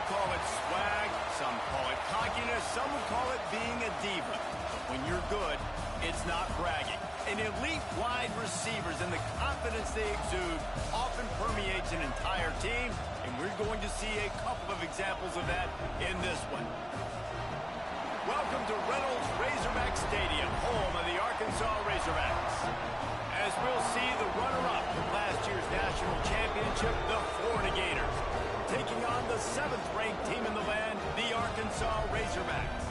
call it swag, some call it cockiness, some would call it being a diva. But when you're good, it's not bragging. And elite wide receivers and the confidence they exude often permeates an entire team, and we're going to see a couple of examples of that in this one. Welcome to Reynolds Razorback Stadium, home of the Arkansas Razorbacks. As we'll see the runner-up from last year's national championship, the Florida Gators, taking on the 7th-ranked team in the land, the Arkansas Razorbacks.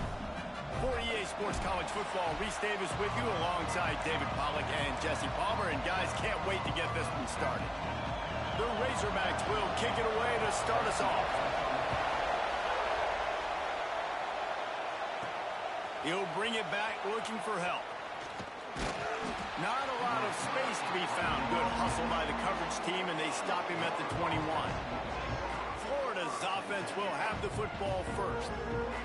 For EA Sports College Football, Reese Davis with you alongside David Pollack and Jesse Palmer. And guys, can't wait to get this one started. The Razorbacks will kick it away to start us off. He'll bring it back looking for help. Not a lot of space to be found. Good hustle by the coverage team, and they stop him at the 21. Florida's offense will have the football first.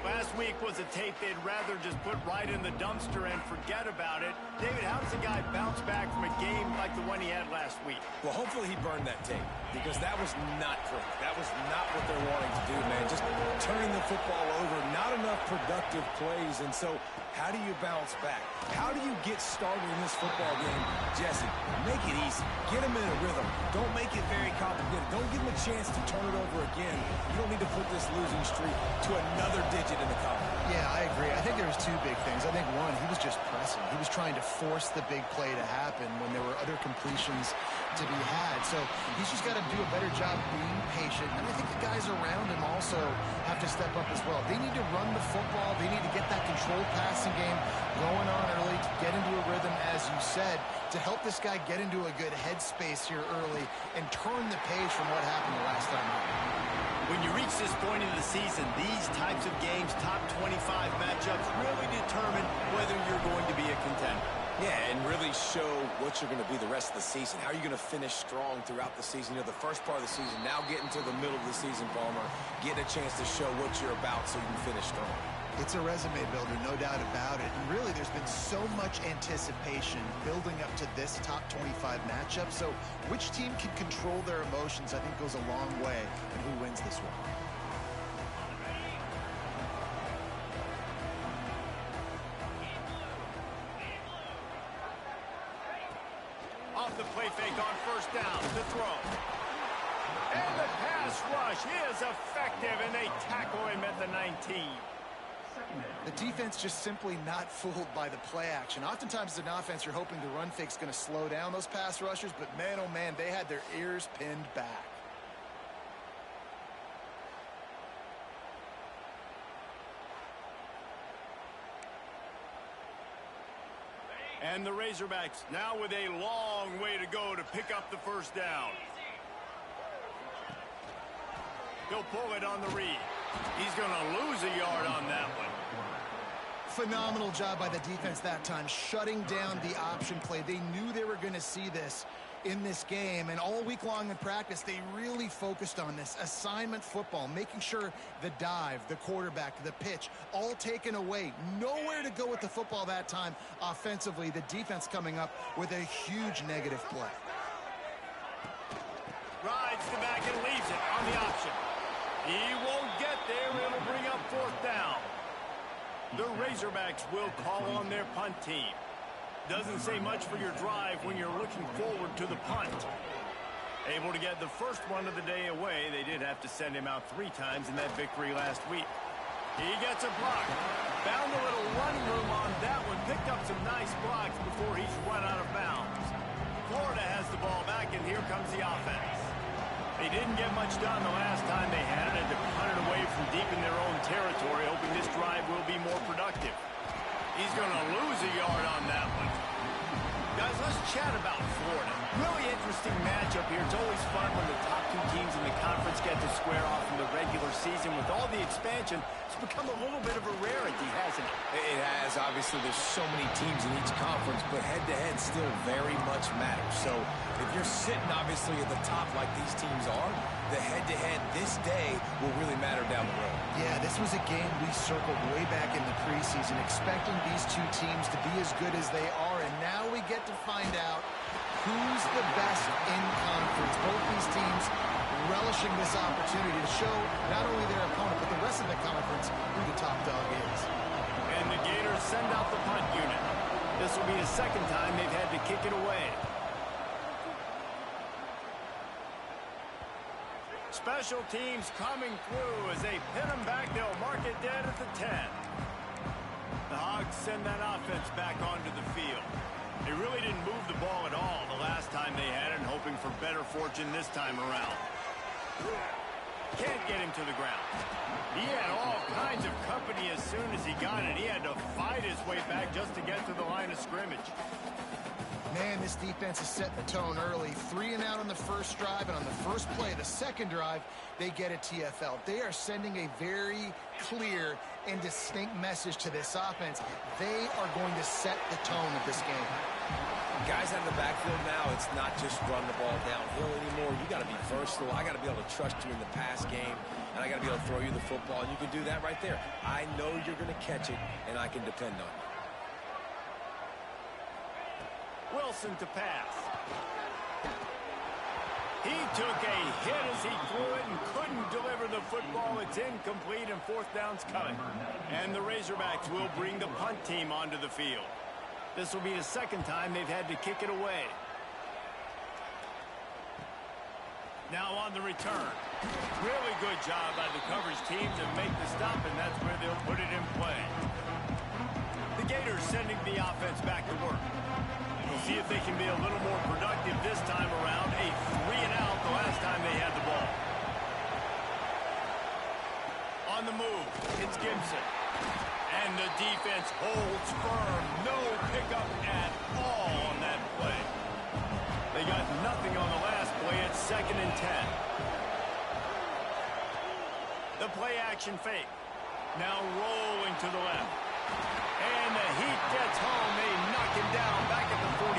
Last week was a tape they'd rather just put right in the dumpster and forget about it. David, how does a guy bounce back from a game like the one he had last week? Well, hopefully he burned that tape, because that was not great. That was not what they're wanting to do, man. Just turning the football over, not enough productive plays. And so how do you bounce back? How do you get started in this football game? Jesse, make it easy. Get him in a rhythm. Don't make it very complicated. Don't give him a chance to turn it over again. You don't need to put this losing streak to another digit in the column. Yeah, I agree. I think there was two big things. I think, one, he was just pressing. He was trying to force the big play to happen when there were other completions to be had. So he's just got to do a better job being patient. And I think the guys around him also have to step up as well. They need to run the football. They need to get that controlled passing game going on early to get into a rhythm, as you said, to help this guy get into a good headspace here early and turn the page from what happened the last time out. When you reach this point in the season, these types of games, top 25 matchups, really determine whether you're going to be a contender. Yeah, and really show what you're going to be the rest of the season. How are you going to finish strong throughout the season? You know, the first part of the season, now getting to the middle of the season, Palmer, getting a chance to show what you're about so you can finish strong. It's a resume builder, no doubt about it. And really, there's been so much anticipation building up to this top 25 matchup. So which team can control their emotions, I think, goes a long way in who wins this one. Off the play fake on first down to throw. And the pass rush is effective, and they tackle him at the 19. The defense just simply not fooled by the play action. Oftentimes, as an offense, you're hoping the run fake's going to slow down those pass rushers, but man, oh man, they had their ears pinned back. And the Razorbacks now with a long way to go to pick up the first down. He'll pull it on the read. He's going to lose a yard on that one. Phenomenal job by the defense that time, shutting down the option play. They knew they were going to see this in this game, and all week long in practice, they really focused on this assignment football, making sure the dive, the quarterback, the pitch, all taken away. Nowhere to go with the football that time offensively. The defense coming up with a huge negative play. Rides the back and leaves it on the option. He won't get there. It'll bring up fourth down. The Razorbacks will call on their punt team. Doesn't say much for your drive when you're looking forward to the punt. Able to get the first one of the day away. They did have to send him out 3 times in that victory last week. He gets a block. Found a little running room on that one. Picked up some nice blocks before he's run out of bounds. Florida has the ball back, and here comes the offense. They didn't get much done the last time they had it. They punted away from deep in their own territory, hoping this drive will be more productive. He's going to lose a yard on that one. Guys, let's chat about Florida. Really interesting matchup here. It's always fun when the top 2 teams in the conference get to square off in the regular season. With all the expansion, it's become a little bit of a rarity, hasn't it? It has. Obviously, there's so many teams in each conference, but head-to-head still very much matters. So if you're sitting, obviously, at the top like these teams are, the head-to-head this day will really matter down the road. Yeah, this was a game we circled way back in the preseason, expecting these 2 teams to be as good as they are, and now we get to find out who's the best in conference. Both these teams relishing this opportunity to show not only their opponent, but the rest of the conference who the top dog is. And the Gators send out the punt unit. This will be the second time they've had to kick it away. Special teams coming through as they pin them back. They'll mark it dead at the 10. The Hogs send that offense back onto the field. They really didn't move the ball at all the last time they had it, and hoping for better fortune this time around. Can't get him to the ground. He had all kinds of company as soon as he got it. He had to fight his way back just to get to the line of scrimmage. Man, this defense is setting the tone early. 3 and out on the first drive, and on the first play of the second drive, they get a TFL. They are sending a very clear and distinct message to this offense. They are going to set the tone of this game. Guys out of the backfield now, it's not just run the ball downhill anymore. You got to be versatile. I got to be able to trust you in the pass game, and I got to be able to throw you the football, and you can do that right there. I know you're going to catch it, and I can depend on you. Wilson to pass. He took a hit as he threw it and couldn't deliver the football. It's incomplete, and fourth down's coming. And the Razorbacks will bring the punt team onto the field. This will be the second time they've had to kick it away. Now on the return. Really good job by the coverage team to make the stop, and that's where they'll put it in play. The Gators sending the offense back to work. We'll see if they can be a little more productive this time around. A 3 and out the last time they had the ball. On the move, it's Gibson. And the defense holds firm. No pickup at all on that play. They got nothing on the last play. It's 2nd and 10. The play action fake. Now rolling to the left. And the heat gets home. They knock him down back at the 45.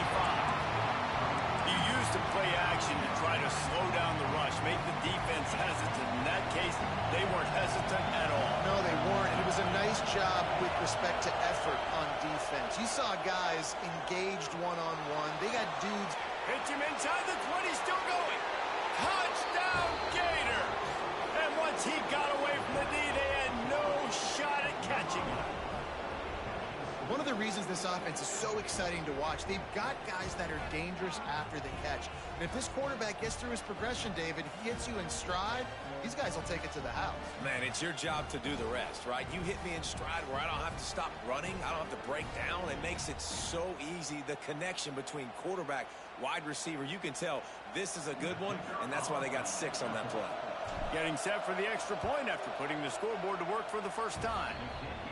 You used the play action to try to slow down the rush, make the defense hesitant. In that case, they weren't hesitant at all. No, they weren't. It was a nice job with respect to effort on defense. You saw guys engaged one-on-one. They got dudes. Hits him inside the 20, still going. Touchdown, Gator! And once he got away from the knee, they had no shot at catching him. One of the reasons this offense is so exciting to watch, they've got guys that are dangerous after the catch. And if this quarterback gets through his progression, David, he hits you in stride, these guys will take it to the house. Man, it's your job to do the rest, right? You hit me in stride where I don't have to stop running. I don't have to break down. It makes it so easy. The connection between quarterback, wide receiver, you can tell this is a good one, and that's why they got 6 on that play. Getting set for the extra point after putting the scoreboard to work for the first time.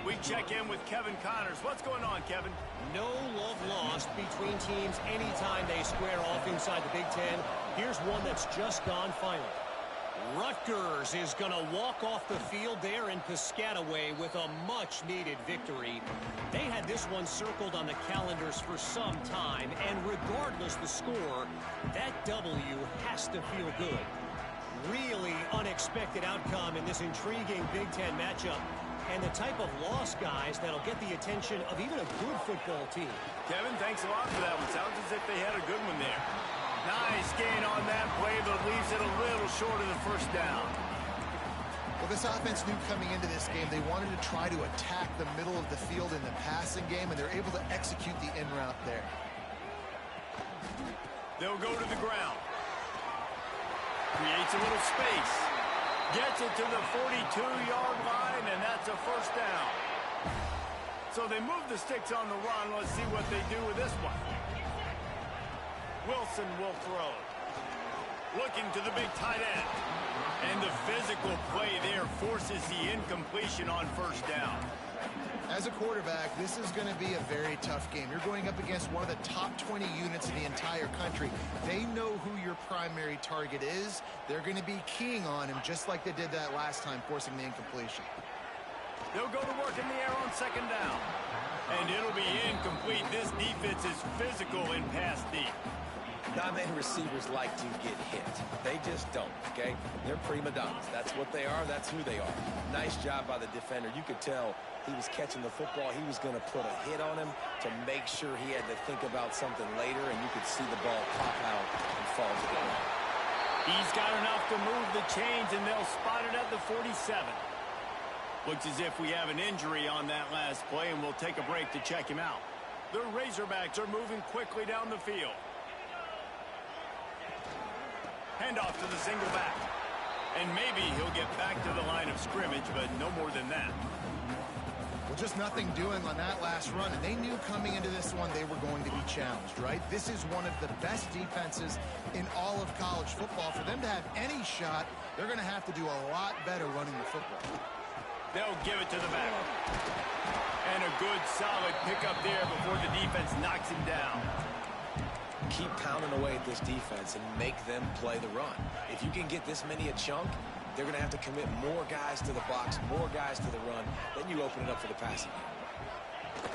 We check in with Kevin Connors. What's going on, Kevin? No love lost between teams anytime they square off inside the Big Ten. Here's one that's just gone final. Rutgers is going to walk off the field there in Piscataway with a much-needed victory. They had this one circled on the calendars for some time, and regardless the score, that W has to feel good. Really unexpected outcome in this intriguing Big Ten matchup, and the type of loss, guys, that'll get the attention of even a good football team. Kevin, thanks a lot for that one. Sounds as if they had a good one there. Nice gain on that play, but leaves it a little short of the first down. Well, this offense knew coming into this game they wanted to try to attack the middle of the field in the passing game, and they're able to execute the in route there. They'll go to the ground. Creates a little space. Gets it to the 42-yard line, and that's a first down. So they move the sticks on the run. Let's see what they do with this one. Wilson will throw. Looking to the big tight end. And the physical play there forces the incompletion on first down. As a quarterback, this is going to be a very tough game. You're going up against one of the top 20 units in the entire country. They know who your primary target is. They're going to be keying on him just like they did that last time, forcing the incompletion. They'll go to work in the air on second down. And it'll be incomplete. This defense is physical in pass deep. Not-many receivers like to get hit. They just don't, okay? They're prima donnas. That's what they are. That's who they are. Nice job by the defender. You could tell he was catching the football. He was going to put a hit on him to make sure he had to think about something later, and you could see the ball pop out and fall to the ground. He's got enough to move the chains, and they'll spot it at the 47. Looks as if we have an injury on that last play, and we'll take a break to check him out. The Razorbacks are moving quickly down the field. Handoff to the single back. And maybe he'll get back to the line of scrimmage, but no more than that. Well, just nothing doing on that last run, and they knew coming into this one they were going to be challenged, right? This is one of the best defenses in all of college football. For them to have any shot, they're going to have to do a lot better running the football. They'll give it to the back. And a good, solid pickup there before the defense knocks him down. Keep pounding away at this defense and make them play the run. If you can get this many a chunk, they're going to have to commit more guys to the box, more guys to the run. Then you open it up for the passing game.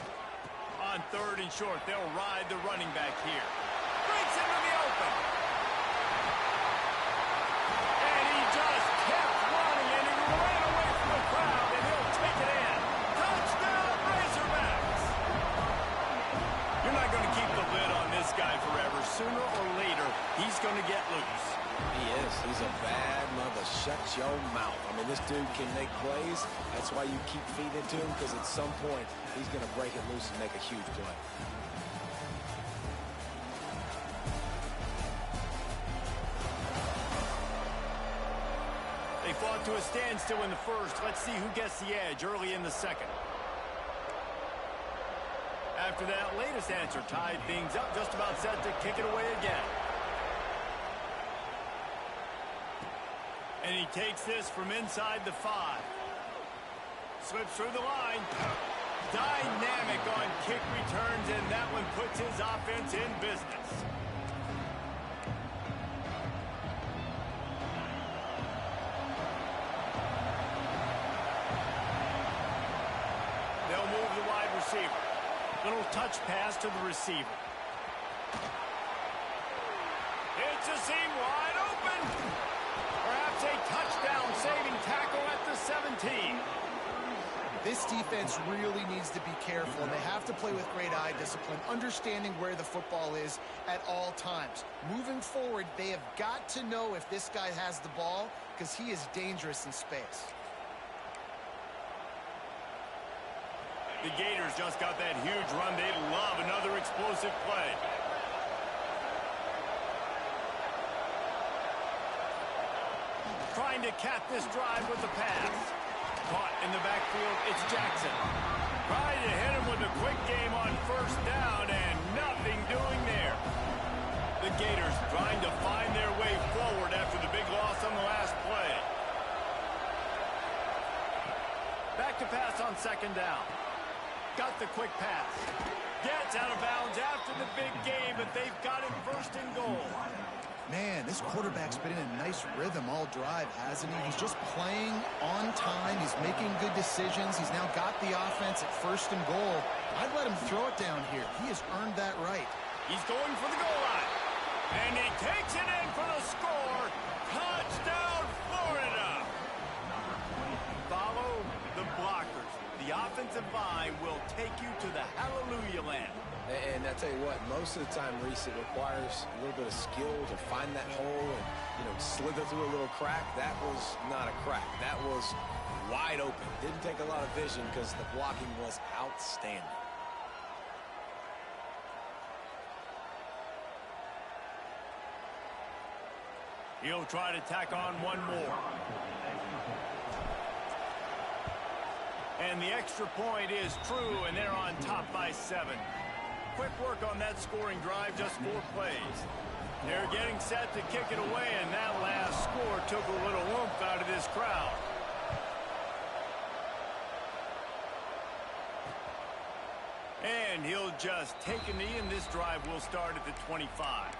On 3rd and short, they'll ride the running back here. Breaks into the open. And he just kept running, and he ran away from the crowd, and he'll take it in. Touchdown, Razorbacks! You're not going to keep the lid on this guy forever. Sooner or later, he's going to get loose. He is. He's a bad mother. Shut your mouth. I mean, this dude can make plays. That's why you keep feeding it to him, because at some point, he's going to break it loose and make a huge play. They fought to a standstill in the first. Let's see who gets the edge early in the second. After that latest answer tied things up, just about set to kick it away again. And he takes this from inside the 5. Slips through the line. Dynamic on kick returns, and that one puts his offense in business. They'll move the wide receiver. Little touch pass to the receiver. It's a seam wide open. Perhaps a touchdown-saving tackle at the 17. This defense really needs to be careful, and they have to play with great eye discipline, understanding where the football is at all times. Moving forward, they have got to know if this guy has the ball, because he is dangerous in space. The Gators just got that huge run. They love another explosive play. Trying to cap this drive with the pass. Caught in the backfield, it's Jackson. Trying to hit him with a quick game on 1st down, and nothing doing there. The Gators trying to find their way forward after the big loss on the last play. Back to pass on 2nd down. Got the quick pass. Gets out of bounds after the big game, but they've got him 1st and goal. Man, this quarterback's been in a nice rhythm all drive, hasn't he? He's just playing on time. He's making good decisions. He's now got the offense at 1st and goal. I'd let him throw it down here. He has earned that right. He's going for the goal line. And he takes it in for the score. Touchdown, Florida. Follow the blockers. The offensive line will take you to the hallelujah land. And I tell you what, most of the time, Reese, it requires a little bit of skill to find that hole and, slither through a little crack. That was not a crack. That was wide open. Didn't take a lot of vision because the blocking was outstanding. He'll try to tack on one more. And the extra point is true, and they're on top by 7. Quick work on that scoring drive, just 4 plays. They're getting set to kick it away, and that last score took a little oomph out of this crowd. And he'll just take a knee, and this drive will start at the 25.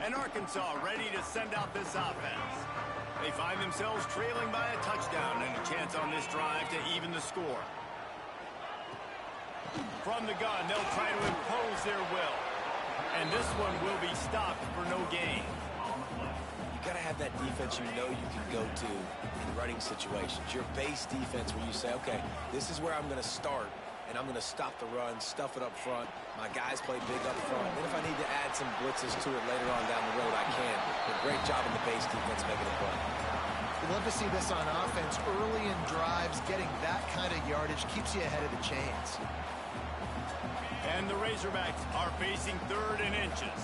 And Arkansas ready to send out this offense. They find themselves trailing by a touchdown and a chance on this drive to even the score. From the gun, they'll try to impose their will. And this one will be stopped for no gain. You got to have that defense you know you can go to in running situations. Your base defense where you say, okay, this is where I'm going to start, and I'm going to stop the run, stuff it up front. My guys play big up front. Then if I need to add some blitzes to it later on down the road, I can. But great job in the base defense making a play. We'd love to see this on offense. Early in drives, getting that kind of yardage keeps you ahead of the chains. And the Razorbacks are facing 3rd and inches.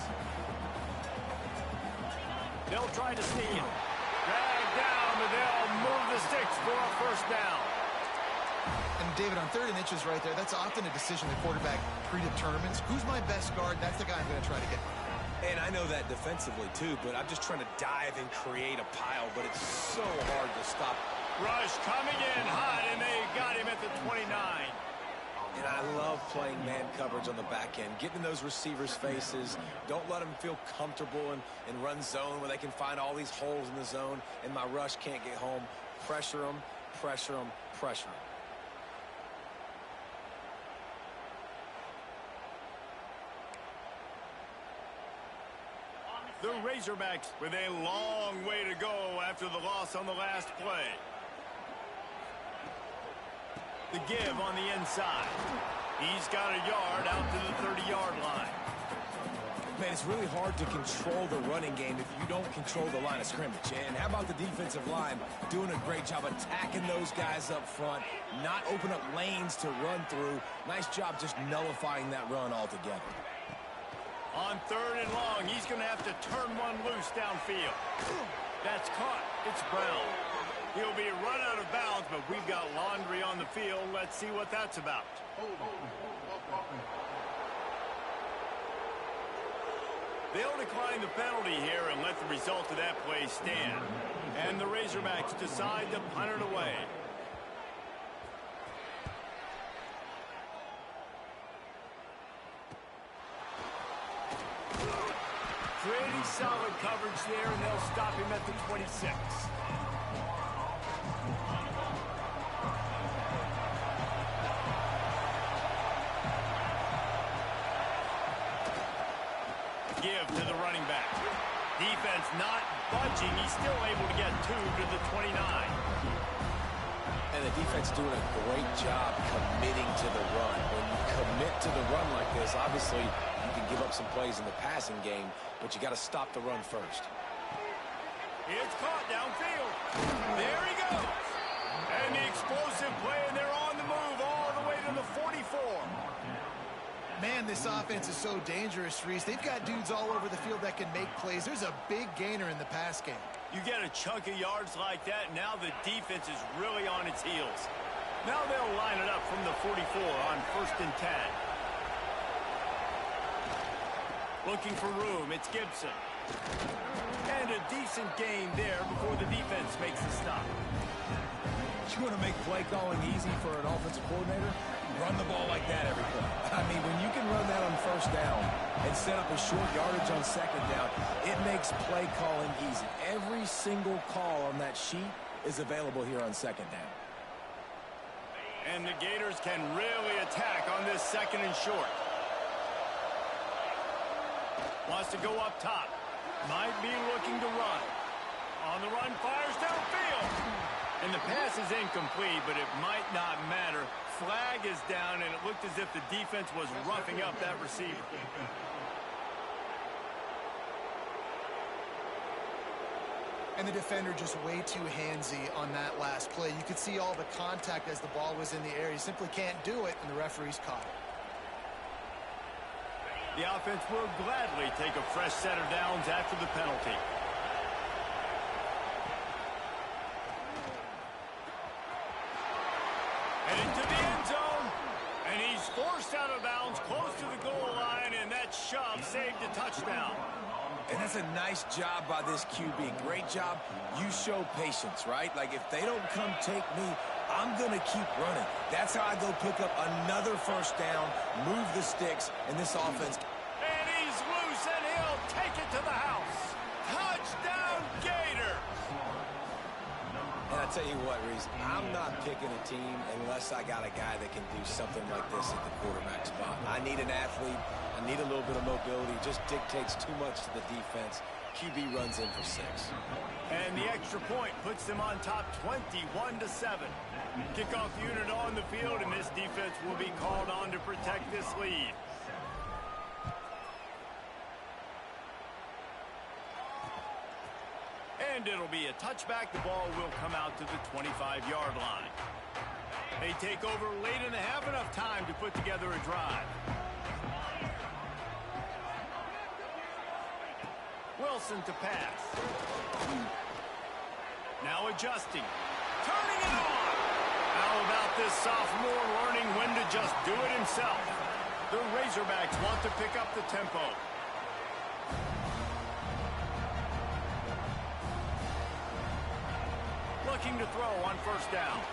They'll try to sneak it. Drag down, but they'll move the sticks for a first down. And David, on 3rd and inches right there, that's often a decision the quarterback predetermines. Who's my best guard? That's the guy I'm going to try to get. And I know that defensively, too, but I'm just trying to dive and create a pile, but it's so hard to stop. Rush coming in hot, and they got him at the 29. And I love playing man coverage on the back end, getting in those receivers' faces. Don't let them feel comfortable in run zone where they can find all these holes in the zone, and my rush can't get home. Pressure them, pressure them, pressure them. The Razorbacks with a long way to go after the loss on the last play. The give on the inside. He's got a yard out to the 30-yard line. Man, it's really hard to control the running game if you don't control the line of scrimmage. And how about the defensive line doing a great job attacking those guys up front, not open up lanes to run through. Nice job just nullifying that run altogether. On 3rd and long, he's going to have to turn one loose downfield. That's caught. It's Brown. He'll be run out of bounds, but we've got laundry on the field. Let's see what that's about. They'll decline the penalty here and let the result of that play stand. And the Razorbacks decide to punt it away. Pretty solid coverage there, and they'll stop him at the 26. Give to the running back. Defense not budging. He's still able to get 2 to the 29. And the defense doing a great job committing to the run. When you commit to the run like this, obviously you can give up some plays in the passing game, but you got to stop the run first. It's caught downfield. There he goes. And the explosive play, and they're on the move all the way to the 44. Man, this offense is so dangerous, Reese. They've got dudes all over the field that can make plays. There's a big gainer in the pass game. You get a chunk of yards like that, and now the defense is really on its heels. Now they'll line it up from the 44 on 1st and 10. Looking for room, it's Gibson. And a decent gain there before the defense makes the stop. You want to make play calling easy for an offensive coordinator? Run the ball like that every play. I mean, when you can run that on 1st down and set up a short yardage on 2nd down, it makes play calling easy. Every single call on that sheet is available here on 2nd down. And the Gators can really attack on this 2nd and short. Wants to go up top. Might be looking to run. On the run, fires downfield. And the pass is incomplete, but it might not matter. Flag is down, and it looked as if the defense was roughing up that receiver. And the defender just way too handsy on that last play. You could see all the contact as the ball was in the air. You simply can't do it, and the referee's caught it. The offense will gladly take a fresh set of downs after the penalty. And into the end zone. And he's forced out of bounds close to the goal line, and that shove saved a touchdown. And that's a nice job by this QB. Great job. You show patience, right? Like, if they don't come take me, I'm going to keep running. That's how I go pick up another 1st down, move the sticks, and this offense. And he's loose, and he'll take it to the house. Touchdown, Gator. And I tell you what, Reese, I'm not picking a team unless I got a guy that can do something like this at the quarterback spot. I need an athlete. I need a little bit of mobility. It just dictates too much to the defense. QB runs in for 6. And the extra point puts them on top 21-7. Kickoff unit on the field, and this defense will be called on to protect this lead. And it'll be a touchback. The ball will come out to the 25-yard line. They take over late in the half, enough time to put together a drive. Wilson to pass. Now adjusting. Turning it on. How about this sophomore learning when to just do it himself? The Razorbacks want to pick up the tempo. Looking to throw on first down.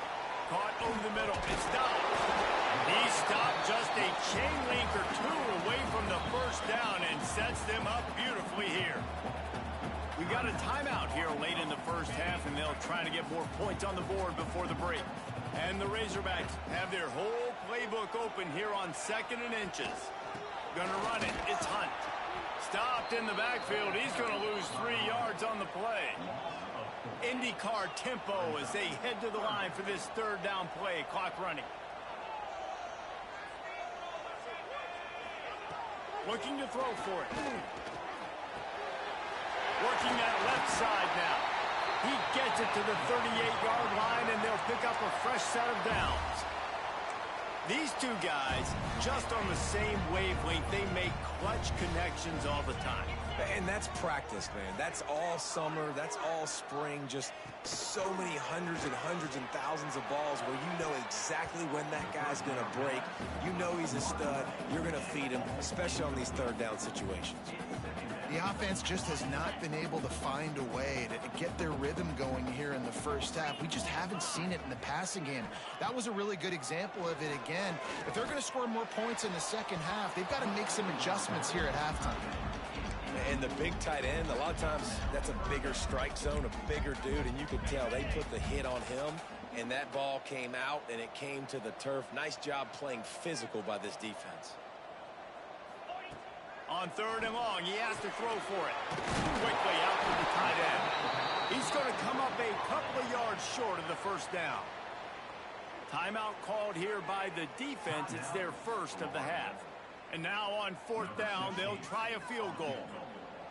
Caught over the middle. It's stopped. He stopped just a chain link or two away from the first down and sets them up beautifully here. We got a timeout here late in the first half, and they'll try to get more points on the board before the break. And the Razorbacks have their whole playbook open here on 2nd and inches. Gonna run it. It's Hunt. Stopped in the backfield. He's gonna lose 3 yards on the play. IndyCar tempo as they head to the line for this 3rd down play. Clock running. Looking to throw for it. Working that left side now. He gets it to the 38-yard line, and they'll pick up a fresh set of downs. These two guys, just on the same wavelength, they make clutch connections all the time. And that's practice, man. That's all summer. That's all spring. Just so many hundreds and thousands of balls where you know exactly when that guy's going to break. You know he's a stud. You're going to feed him, especially on these 3rd down situations. The offense just has not been able to find a way to get their rhythm going here in the first half. We just haven't seen it in the passing game. That was a really good example of it again. If they're going to score more points in the second half, they've got to make some adjustments here at halftime. And the big tight end, a lot of times that's a bigger strike zone, a bigger dude, and you could tell they put the hit on him, and that ball came out, and it came to the turf. Nice job playing physical by this defense. On 3rd and long, he has to throw for it. Quickly out to the tight end. He's going to come up a couple of yards short of the first down. Timeout called here by the defense. It's their first of the half. And now on 4th down, they'll try a field goal.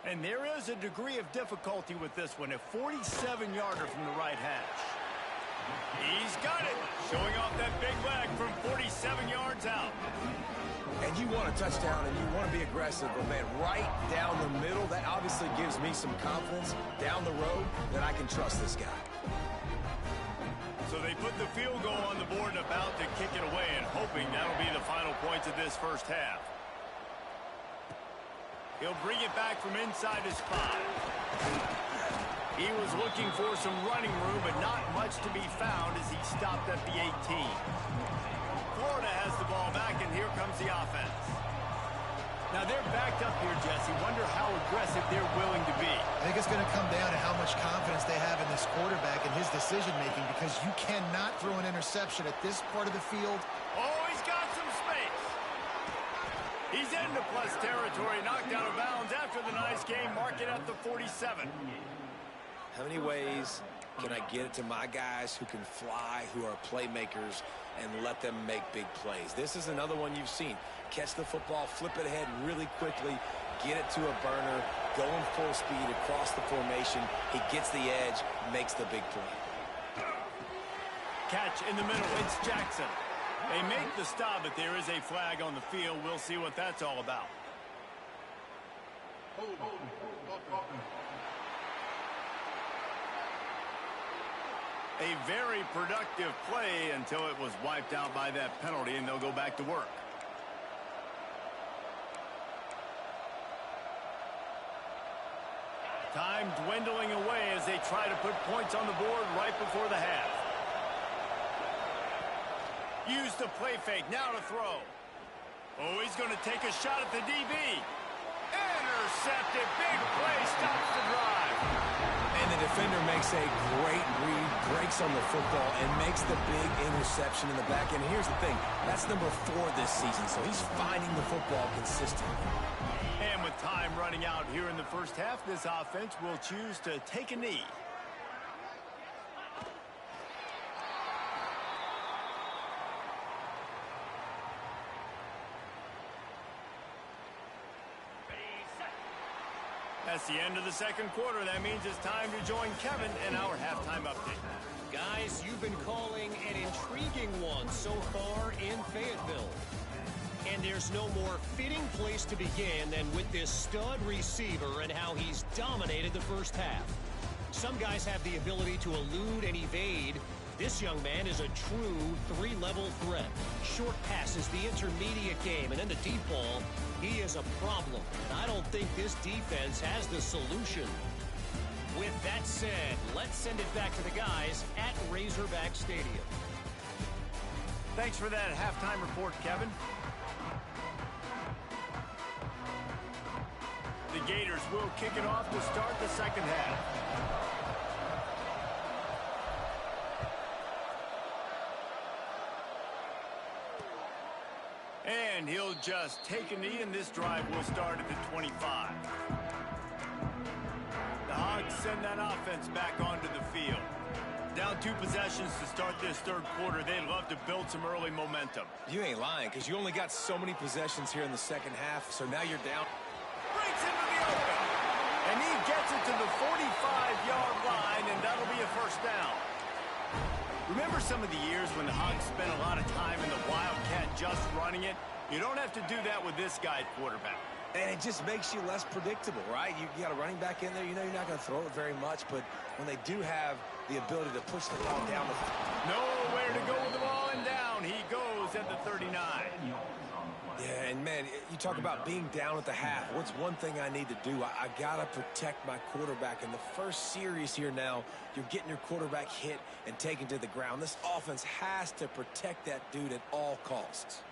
And there is a degree of difficulty with this one, a 47-yarder from the right hash. He's got it, showing off that big leg from 47 yards out. And you want a touchdown, and you want to be aggressive, but, man, right down the middle, that obviously gives me some confidence down the road that I can trust this guy. So they put the field goal on the board and about to kick it away, and hoping that'll be the final points of this first half. He'll bring it back from inside his 5. He was looking for some running room, but not much to be found as he stopped at the 18. Florida has the ball back, and here comes the offense. Now they're backed up here, Jesse. Wonder how aggressive they're willing to be. I think it's going to come down to how much confidence they have in this quarterback and his decision-making, because you cannot throw an interception at this part of the field. Oh, he's got some space. He's into plus territory, knocked out of bounds after the nice game. Mark it at the 47. How many ways can I get it to my guys who can fly, who are playmakers, and let them make big plays? This is another one you've seen. Catch the football, flip it ahead really quickly, get it to a burner, going full speed across the formation. He gets the edge, makes the big play. Catch in the middle. It's Jackson. They make the stop, but there is a flag on the field. We'll see what that's all about. A very productive play until it was wiped out by that penalty, and they'll go back to work. Time dwindling away as they try to put points on the board right before the half. Use the play fake, now to throw. Oh, he's going to take a shot at the DB. Intercepted, big play, stops the drive. And the defender makes a great read, breaks on the football, and makes the big interception in the back end. Here's the thing, that's number 4 this season, so he's finding the football consistently. And with With time running out here in the first half, this offense will choose to take a knee. That's the end of the second quarter. That means it's time to join Kevin in our halftime update. Guys, you've been calling an intriguing one so far in Fayetteville. And there's no more fitting place to begin than with this stud receiver and how he's dominated the first half. Some guys have the ability to elude and evade. This young man is a true three-level threat. Short passes, the intermediate game, and then the deep ball. He is a problem. And I don't think this defense has the solution. With that said, let's send it back to the guys at Razorback Stadium. Thanks for that halftime report, Kevin. The Gators will kick it off to start the second half. And he'll just take a knee, and this drive will start at the 25. The Hogs send that offense back onto the field. Down 2 possessions to start this third quarter. They'd love to build some early momentum. You ain't lying, because you only got so many possessions here in the second half, so now you're down. Breaks into the open. And he gets it to the 45-yard line, and that'll be a first down. Remember some of the years when the Hogs spent a lot of time in the Wildcat just running it? You don't have to do that with this guy at quarterback. And it just makes you less predictable, right? You got a running back in there. You know you're not going to throw it very much, but when they do have the ability to push the ball down. Nowhere to go with the ball, and down he goes at the 39. Yeah, and man, you talk about being down at the half. What's one thing I need to do? I got to protect my quarterback. In the first series here now, you're getting your quarterback hit and taken to the ground. This offense has to protect that dude at all costs.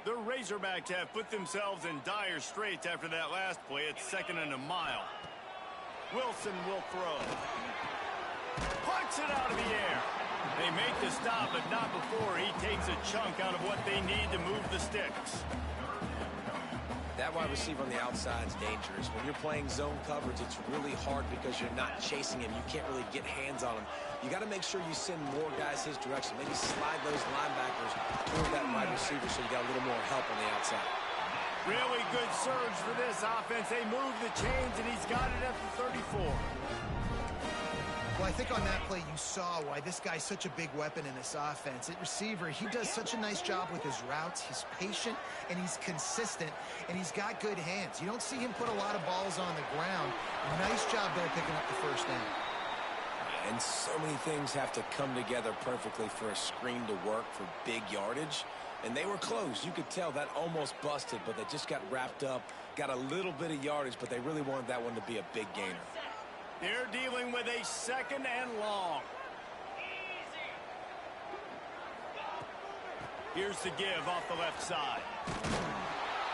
The Razorbacks have put themselves in dire straits after that last play. It's 2nd and a mile. Wilson will throw. Puts it out of the air. They make the stop, but not before he takes a chunk out of what they need to move the sticks. That wide receiver on the outside is dangerous. When you're playing zone coverage, it's really hard because you're not chasing him. You can't really get hands on him. You got to make sure you send more guys his direction. Maybe slide those linebackers toward that wide receiver so you got a little more help on the outside. Really good surge for this offense. They move the chains, and he's got it at the 34. Well, I think on that play you saw why this guy's such a big weapon in this offense. At receiver, he does such a nice job with his routes. He's patient, and he's consistent, and he's got good hands. You don't see him put a lot of balls on the ground. Nice job there picking up the first down. And so many things have to come together perfectly for a screen to work for big yardage. And they were close. You could tell that almost busted, but they just got wrapped up, got a little bit of yardage, but they really wanted that one to be a big gainer. They're dealing with a 2nd and long. Here's the give off the left side.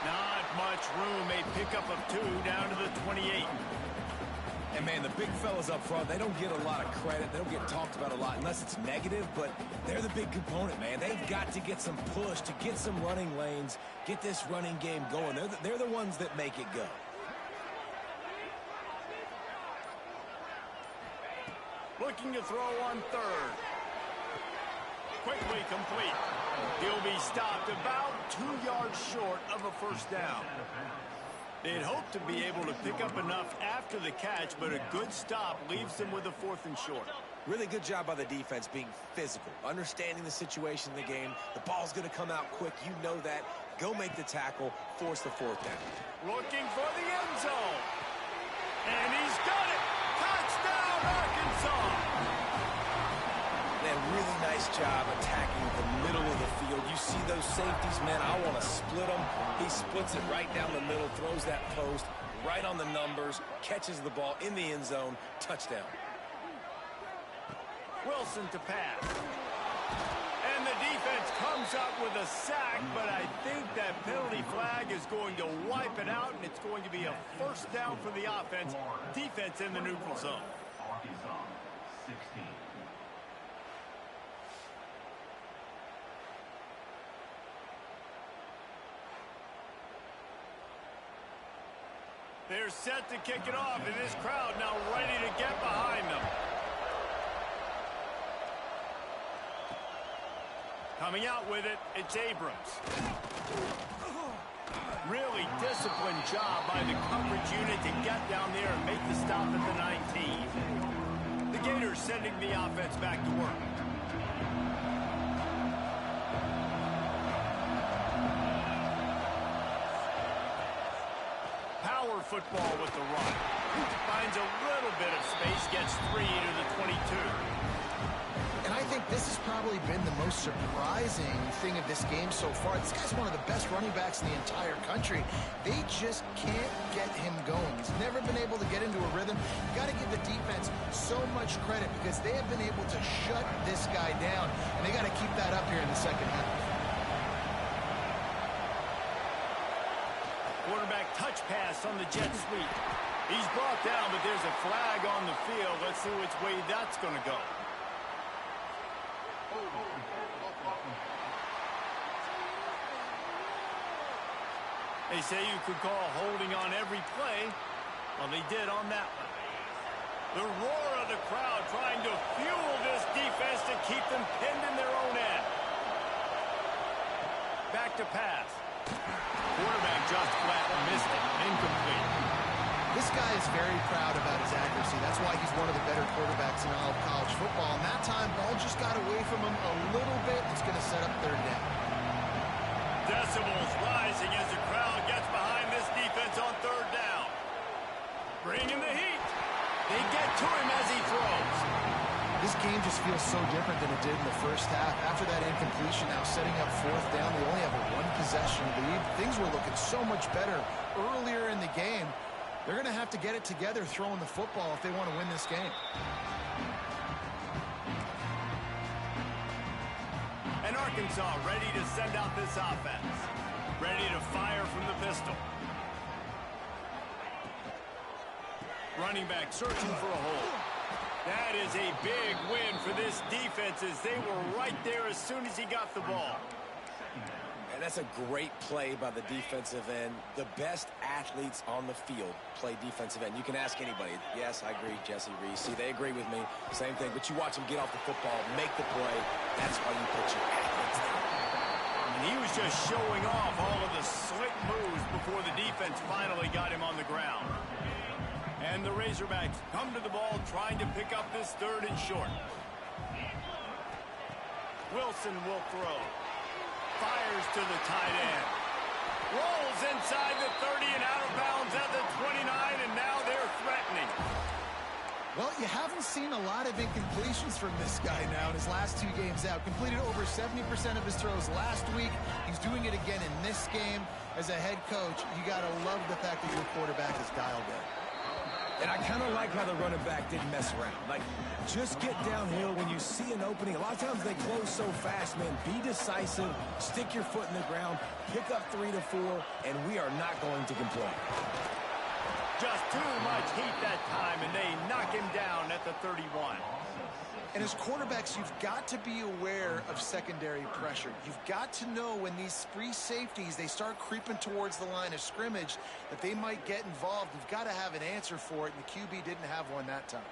Not much room. A pickup of 2 down to the 28. And, man, the big fellas up front, they don't get a lot of credit. They don't get talked about a lot unless it's negative, but they're the big component, man. They've got to get some push, to get some running lanes, get this running game going. They're the ones that make it go. Looking to throw on 3rd. Quickly complete. He'll be stopped about 2 yards short of a first down. They'd hope to be able to pick up enough after the catch, but a good stop leaves them with a 4th and short. Really good job by the defense being physical, understanding the situation in the game. The ball's going to come out quick. You know that. Go make the tackle, force the 4th down. Looking for the end zone. And he's got it. Touchdown, Arkansas. Man, really nice job attacking the middle of the field. You see those safeties, man, I want to split them. He splits it right down the middle, throws that post, right on the numbers, catches the ball in the end zone, touchdown. Wilson to pass. And the defense comes up with a sack, but I think that penalty flag is going to wipe it out, and it's going to be a first down for the offense. Defense in the neutral zone. Arkansas, 16. They're set to kick it off, and this crowd now ready to get behind them. Coming out with it, it's Abrams. Really disciplined job by the coverage unit to get down there and make the stop at the 19. The Gators sending the offense back to work. Power football with the run. Finds a little bit of space, gets 3 to the 22. And I think this has probably been the most surprising thing of this game so far. This guy's one of the best running backs in the entire country. They just can't get him going. He's never been able to get into a rhythm. You got to give the defense so much credit because they have been able to shut this guy down, and they got to keep that up here in the second half. Quarterback touch pass on the jet sweep. He's brought down, but there's a flag on the field. Let's see which way that's going to go. They say you could call holding on every play. Well, they did on that one. The roar of the crowd trying to fuel this defense to keep them pinned in their own end. Back to pass. Quarterback just flat missed it. Incomplete. This guy is very proud about his accuracy. That's why he's one of the better quarterbacks in all of college football. And that time, ball just got away from him a little bit. It's going to set up third down. Decibels rising as the crowd gets behind this defense on third down. Bringing the heat. They get to him as he throws. This game just feels so different than it did in the first half. After that incompletion, now setting up fourth down, they only have a one-possession lead. Things were looking so much better earlier in the game. They're going to have to get it together throwing the football if they want to win this game. And Arkansas ready to send out this offense. Ready to fire from the pistol. Running back searching for a hole. That is a big win for this defense as they were right there as soon as he got the ball. And that's a great play by the defensive end. The best athletes on the field play defensive end. You can ask anybody. Yes, I agree, Jesse Reese. See, they agree with me. Same thing. But you watch them get off the football, make the play. That's why you put your athletes there. And he was just showing off all of the slick moves before the defense finally got him on the ground. And the Razorbacks come to the ball trying to pick up this third and short. Wilson will throw. Fires to the tight end. Rolls inside the 30 and out of bounds at the 29, and now they're threatening. Well, you haven't seen a lot of incompletions from this guy now in his last 2 games out. Completed over 70% of his throws last week. He's doing it again in this game. As a head coach, you got to love the fact that your quarterback is dialed in. And I kind of like how the running back didn't mess around. Like, just get downhill when you see an opening. A lot of times they close so fast, man. Be decisive, stick your foot in the ground, pick up 3 to 4, and we are not going to complain. Just too much heat that time, and they knock him down at the 31. And as quarterbacks, you've got to be aware of secondary pressure. You've got to know when these free safeties, they start creeping towards the line of scrimmage, that they might get involved. You've got to have an answer for it, and the QB didn't have one that time.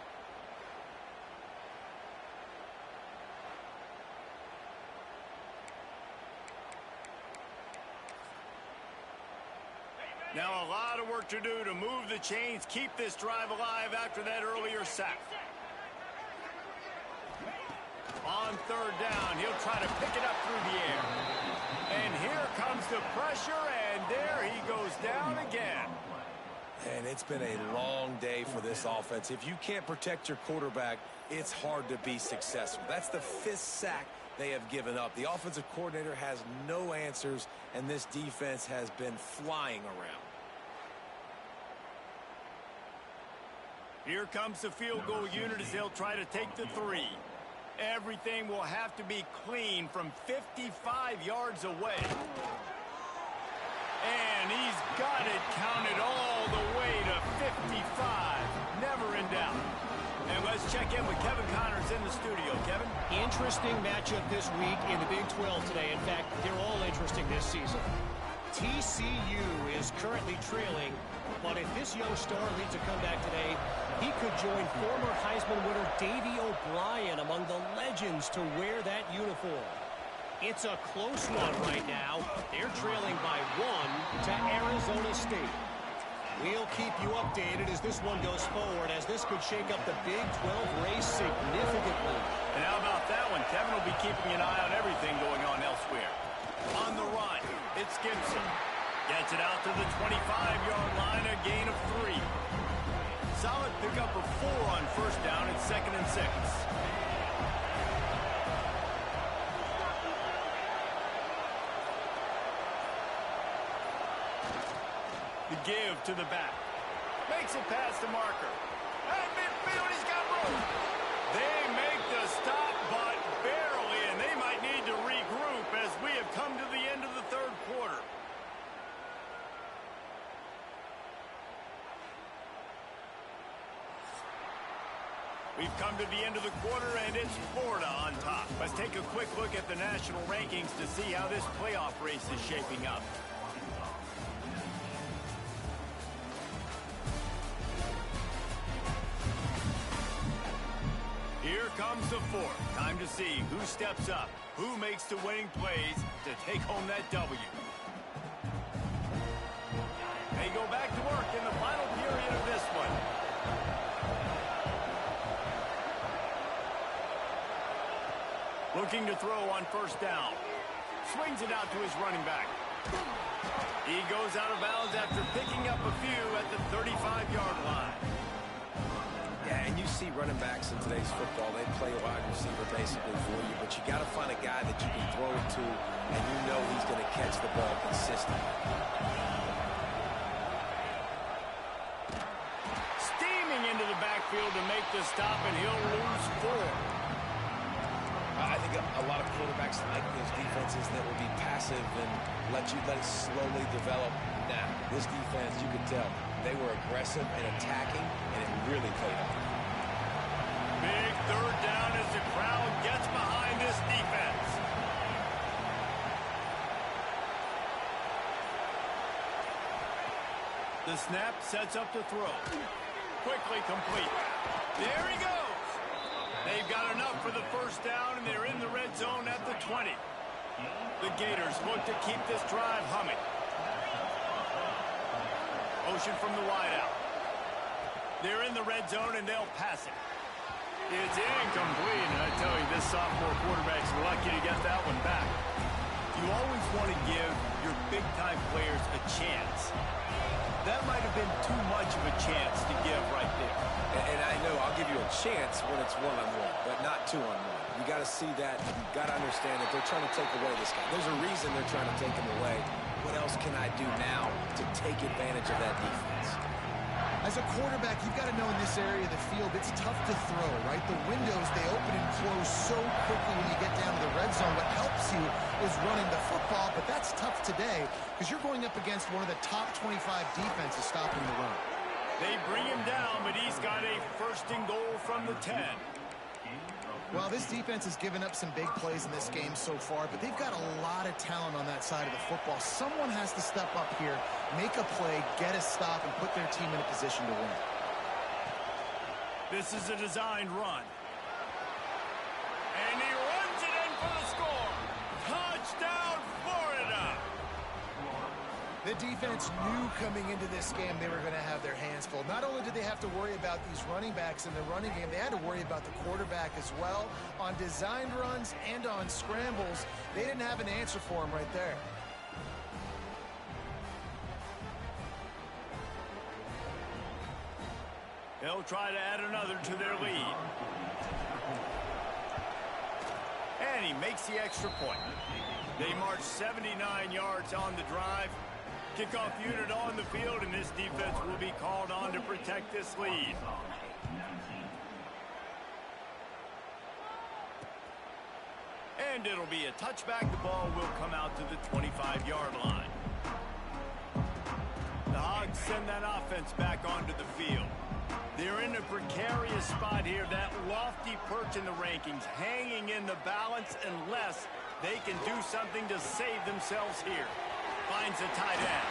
Now a lot of work to do to move the chains, keep this drive alive after that earlier sack. On third down, he'll try to pick it up through the air. And here comes the pressure, and there he goes down again. And it's been a long day for this offense. If you can't protect your quarterback, it's hard to be successful. That's the 5th sack they have given up. The offensive coordinator has no answers, and this defense has been flying around. Here comes the field goal unit as they'll try to take the 3. Everything will have to be clean from 55 yards away. And he's got it counted all the way to 55. Never in doubt. And let's check in with Kevin Connors in the studio. Kevin? Interesting matchup this week in the Big 12 today. In fact, they're all interesting this season. TCU is currently trailing, but if this young star leads a comeback today, he could join former Heisman winner Davey O'Brien among the legends to wear that uniform. It's a close one right now. They're trailing by 1 to Arizona State. We'll keep you updated as this one goes forward, as this could shake up the Big 12 race significantly. And how about that one? Kevin will be keeping an eye on everything going on elsewhere. On the run, it's Gibson. Gets it out to the 25-yard line, a gain of 3. Solid pickup of 4 on first down at 2nd and 6. The give to the back. Makes it past the marker. At midfield, he's got room. They make the stop, but barely, and they might need to regroup as we have come to the end of the third quarter. We've come to the end of the quarter, and it's Florida on top. Let's take a quick look at the national rankings to see how this playoff race is shaping up. Here comes the fourth. Time to see who steps up, who makes the winning plays to take home that W. They go back to work in the final period of this one. Looking to throw on first down. Swings it out to his running back. He goes out of bounds after picking up a few at the 35-yard line. Yeah, and you see running backs in today's football, they play wide receiver basically for you, but you got to find a guy that you can throw it to, and you know he's going to catch the ball consistently. Steaming into the backfield to make the stop, and he'll lose 4. I think a lot of quarterbacks like those defenses that will be passive and let it slowly develop. Now, this defense, you could tell, they were aggressive and attacking, and it really paid off. Big third down as the crowd gets behind this defense. The snap sets up the throw. Quickly complete. There he goes. They've got enough for the first down, and they're in the red zone at the 20. The Gators look to keep this drive humming. Motion from the wideout. They're in the red zone, and they'll pass it. It's incomplete, and I tell you, this sophomore quarterback's lucky to get that one back. You always want to give your big-time players a chance. That might have been too much of a chance to give right there. And I know I'll give you a chance when it's one-on-one, but not two-on-one. You got to see that. You got to understand that they're trying to take away this guy. There's a reason they're trying to take him away. What else can I do now to take advantage of that defense? As a quarterback, you've got to know in this area of the field, it's tough to throw, right? The windows, they open and close so quickly when you get down to the red zone. What helps you is running the football, but that's tough today because you're going up against one of the top 25 defenses stopping the run. They bring him down, but he's got a first and goal from the 10. Well, this defense has given up some big plays in this game so far, but they've got a lot of talent on that side of the football. Someone has to step up here, make a play, get a stop, and put their team in a position to win. This is a designed run. And he runs it in for the score. Touchdown, Florida! The defense knew coming into this game they were going to have their hands full. Not only did they have to worry about these running backs in the running game, they had to worry about the quarterback as well. On designed runs and on scrambles, they didn't have an answer for him right there. They'll try to add another to their lead. And he makes the extra point. They march 79 yards on the drive. Kickoff unit on the field, and this defense will be called on to protect this lead. And it'll be a touchback. The ball will come out to the 25-yard line. The Hogs send that offense back onto the field. They're in a precarious spot here. That lofty perch in the rankings, hanging in the balance unless they can do something to save themselves here. Finds a tight end.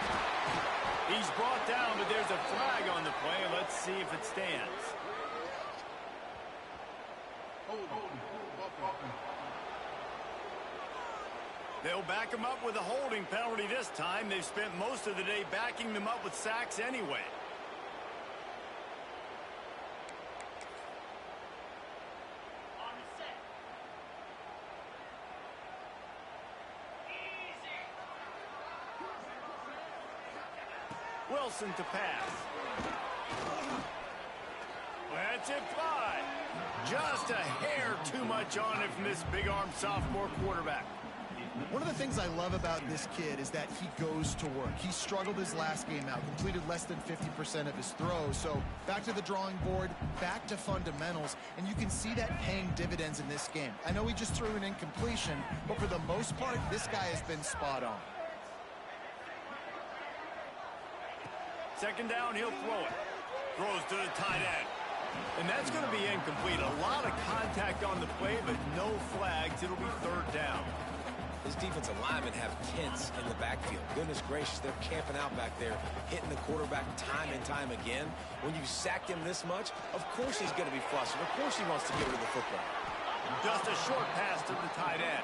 He's brought down, but there's a flag on the play. Let's see if it stands. They'll back him up with a holding penalty this time. They've spent most of the day backing them up with sacks anyway. Wilson to pass. Lets it fly. Just a hair too much on it from this big-armed sophomore quarterback. One of the things I love about this kid is that he goes to work. He struggled his last game out, completed less than 50% of his throws. So back to the drawing board, back to fundamentals, and you can see that paying dividends in this game. I know he just threw an incompletion, but for the most part, this guy has been spot on. Second down, he'll throw it. Throws to the tight end. And that's going to be incomplete. A lot of contact on the play, but no flags. It'll be third down. His defensive linemen have tents in the backfield. Goodness gracious, they're camping out back there, hitting the quarterback time and time again. When you sack him this much, of course he's going to be flustered. Of course he wants to get rid of the football. Just a short pass to the tight end.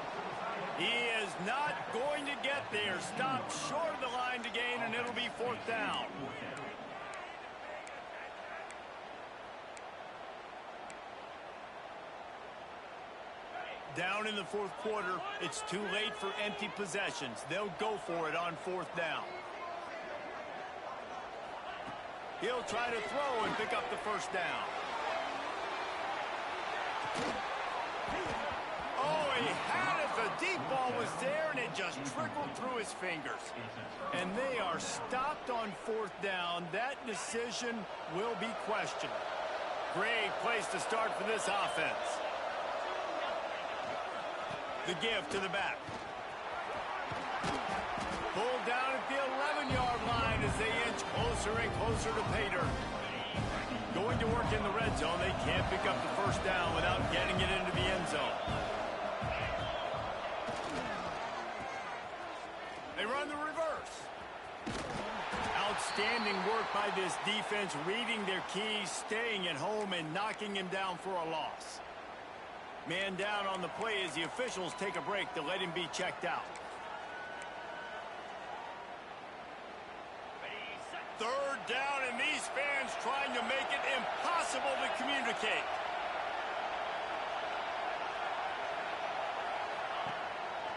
He is not going to get there. Stopped short of the line to gain, and it'll be fourth down. Down in the fourth quarter, it's too late for empty possessions. They'll go for it on fourth down. He'll try to throw and pick up the first down. Oh, he had it. The deep ball was there, and it just trickled through his fingers. And they are stopped on fourth down. That decision will be questioned. Great place to start for this offense. The give to the back. Pulled down at the 11-yard line as they inch closer and closer to pay dirt. Going to work in the red zone. They can't pick up the first down without getting it into the end zone. They run the reverse. Outstanding work by this defense, reading their keys, staying at home, and knocking him down for a loss. Man down on the play as the officials take a break to let him be checked out. Third down, and these fans trying to make it impossible to communicate.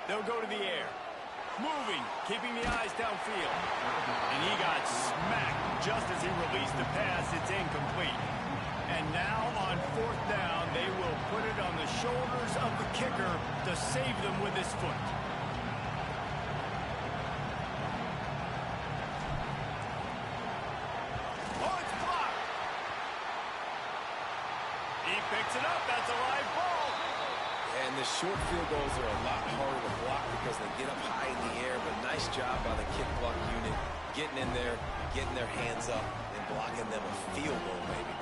They'll go to the air. Moving, keeping the eyes downfield. And he got smacked just as he released the pass. It's incomplete. And now on fourth down, they will put it on the shoulders of the kicker to save them with his foot. Oh, it's blocked. He picks it up. That's a live ball. And the short field goals are a lot harder to block because they get up high in the air, but nice job by the kick block unit getting in there, getting their hands up, and blocking them a field goal, maybe.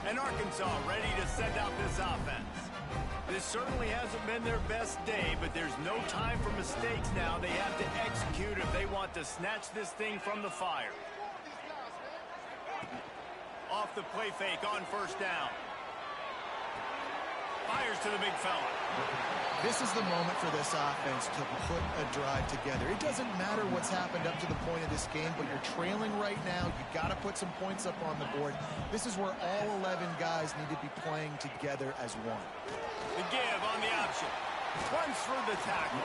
And Arkansas ready to send out this offense. This certainly hasn't been their best day, but there's no time for mistakes now. They have to execute if they want to snatch this thing from the fire. Off the play fake on first down. Fires to the big fella. This is the moment for this offense to put a drive together. It doesn't matter what's happened up to the point of this game, but you're trailing right now. You got to put some points up on the board. This is where all 11 guys need to be playing together as one. The give on the option. Runs through the tackle.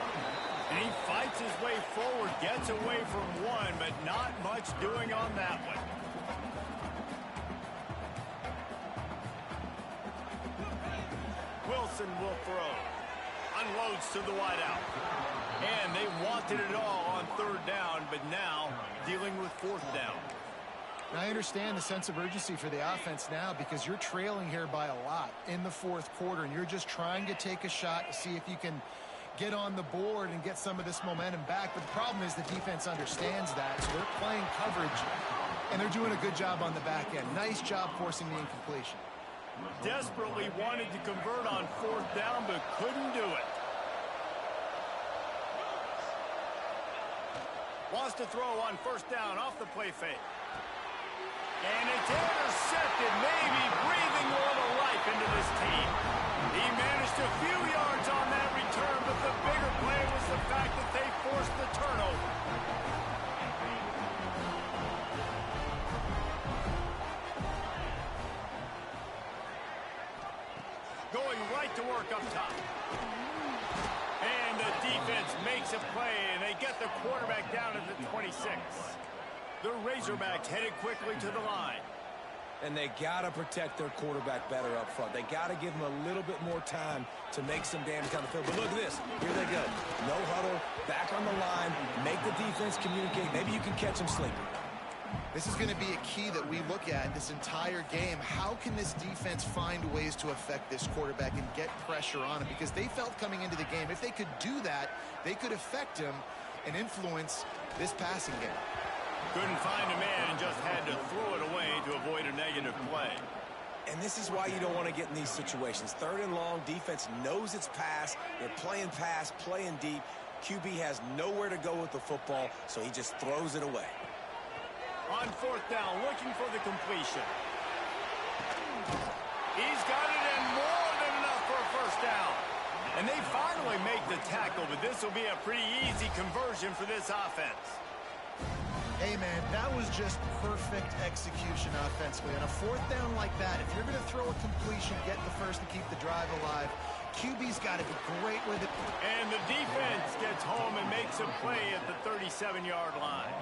And he fights his way forward, gets away from one, but not much doing on that one. Wilson will throw. Unloads to the wideout. And they wanted it all on third down, but now dealing with fourth down. And I understand the sense of urgency for the offense now because you're trailing here by a lot in the fourth quarter, and you're just trying to take a shot to see if you can get on the board and get some of this momentum back. But the problem is the defense understands that, so they're playing coverage, and they're doing a good job on the back end. Nice job forcing the incompletion. Desperately wanted to convert on fourth down, but couldn't do it. Wants to throw on first down off the play fake. And it's intercepted, maybe breathing a little life into this team. He managed a few yards on that return, but the bigger play was the fact that they forced the turnover. Going right to work up top. And the defense makes a play, and they get the quarterback down at the 26. The Razorbacks headed quickly to the line. And they got to protect their quarterback better up front. They got to give him a little bit more time to make some damage down the field. But look at this. Here they go. No huddle, back on the line, make the defense communicate. Maybe you can catch them sleeping. This is going to be a key that we look at this entire game. How can this defense find ways to affect this quarterback and get pressure on him? Because they felt coming into the game, if they could do that, they could affect him and influence this passing game. Couldn't find a man and just had to throw it away to avoid a negative play. And this is why you don't want to get in these situations. Third and long, defense knows it's pass. They're playing pass, playing deep. QB has nowhere to go with the football, so he just throws it away. On fourth down, looking for the completion. He's got it, and more than enough for a first down. And they finally make the tackle, but this will be a pretty easy conversion for this offense. Hey, man, that was just perfect execution offensively. On a fourth down like that, if you're going to throw a completion, get the first to keep the drive alive, QB's got to be great with it. And the defense gets home and makes a play at the 37-yard line.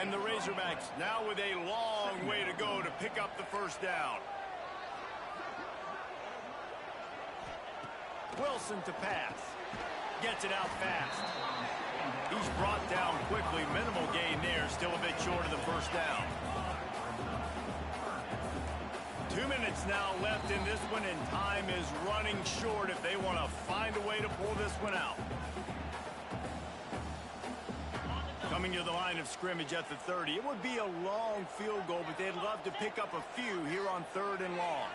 And the Razorbacks now with a long way to go to pick up the first down. Wilson to pass. Gets it out fast. He's brought down quickly. Minimal gain there. Still a bit short of the first down. 2 minutes now left in this one, and time is running short if they want to find a way to pull this one out. Coming to the line of scrimmage at the 30. It would be a long field goal, but they'd love to pick up a few here on third and long.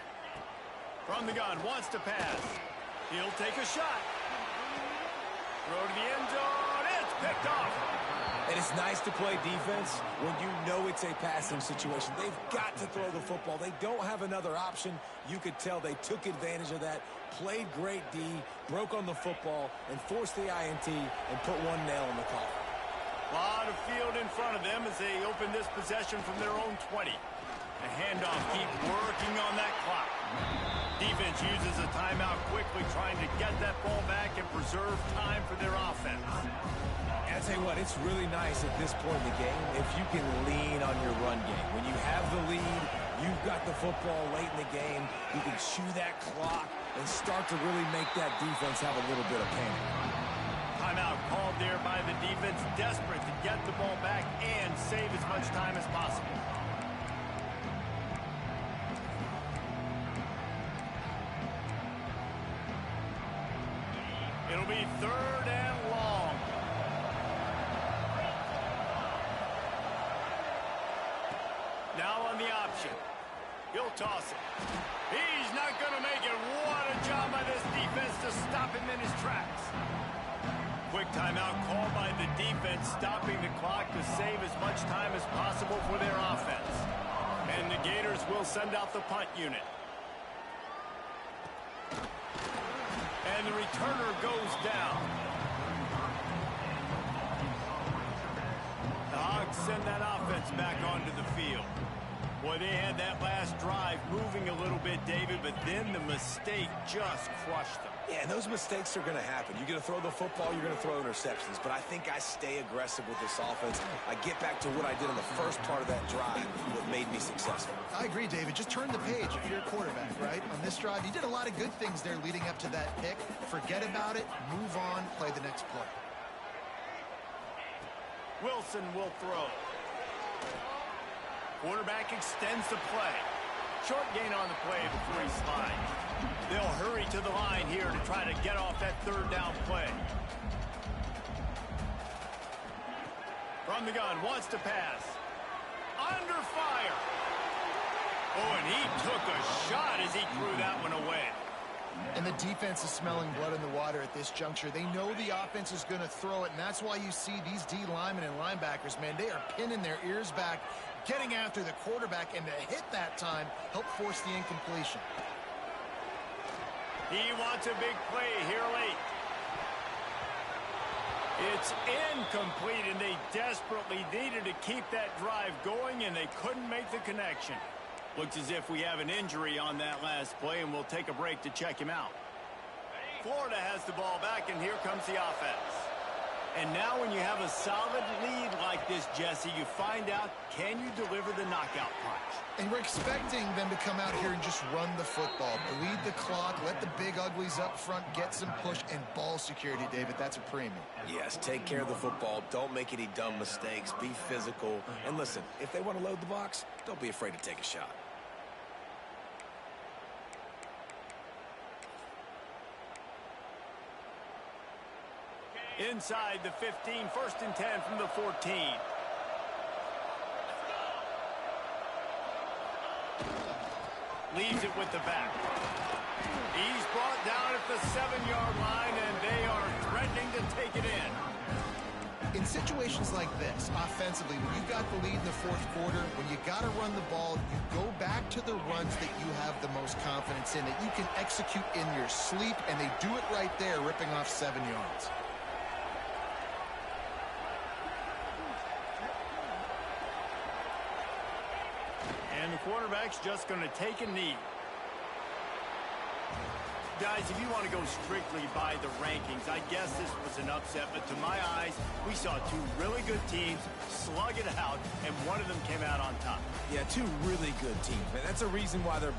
From the gun, wants to pass. He'll take a shot. Throw to the end zone. It's picked off. And it's nice to play defense when you know it's a passing situation. They've got to throw the football. They don't have another option. You could tell they took advantage of that, played great D, broke on the football, and forced the INT and put one nail in the coffin. A lot of field in front of them as they open this possession from their own 20. The handoff, keep working on that clock. Defense uses a timeout quickly, trying to get that ball back and preserve time for their offense. I'll tell you what, it's really nice at this point in the game if you can lean on your run game. When you have the lead, you've got the football late in the game, you can chew that clock and start to really make that defense have a little bit of panic. Timeout called there by the defense, desperate to get the ball back and save as much time as possible. It'll be third and long. Now on the option. He'll toss it. He's not going to make it. What a job by this defense to stop him in his tracks. Quick timeout called by the defense, stopping the clock to save as much time as possible for their offense. And the Gators will send out the punt unit. And the returner goes down. The Hogs send that offense back onto the field. Boy, they had that last drive moving a little bit, David, but then the mistake just crushed them. Yeah, and those mistakes are going to happen. You're going to throw the football, you're going to throw interceptions. But I think I stay aggressive with this offense. I get back to what I did in the first part of that drive that made me successful. I agree, David. Just turn the page if you're a quarterback, right? On this drive, you did a lot of good things there leading up to that pick. Forget about it, move on, play the next play. Wilson will throw. Quarterback extends the play. Short gain on the play before he slides. They'll hurry to the line here to try to get off that third down play. From the gun, wants to pass. Under fire. Oh, and he took a shot as he threw that one away. And the defense is smelling blood in the water at this juncture. They know the offense is going to throw it, and that's why you see these D linemen and linebackers, man, they are pinning their ears back, getting after the quarterback, and to hit that time, help force the incompletion. He wants a big play here late. It's incomplete, and they desperately needed to keep that drive going, and they couldn't make the connection. Looks as if we have an injury on that last play, and we'll take a break to check him out. Florida has the ball back, and here comes the offense. And now when you have a solid lead like this, Jesse, you find out, can you deliver the knockout punch? And we're expecting them to come out here and just run the football, bleed the clock, let the big uglies up front get some push, and ball security, David. That's a premium. Yes, take care of the football. Don't make any dumb mistakes. Be physical. And listen, if they want to load the box, don't be afraid to take a shot. Inside the 15, 1st and 10 from the 14. Leaves it with the back. He's brought down at the 7-yard line, and they are threatening to take it in. In situations like this, offensively, when you got the lead in the 4th quarter, when you got to run the ball, you go back to the runs that you have the most confidence in, that you can execute in your sleep, and they do it right there, ripping off 7 yards. And the quarterback's just going to take a knee. Guys, if you want to go strictly by the rankings, I guess this was an upset, but to my eyes, we saw two really good teams slug it out, and one of them came out on top. Yeah, two really good teams, man. That's a reason why they're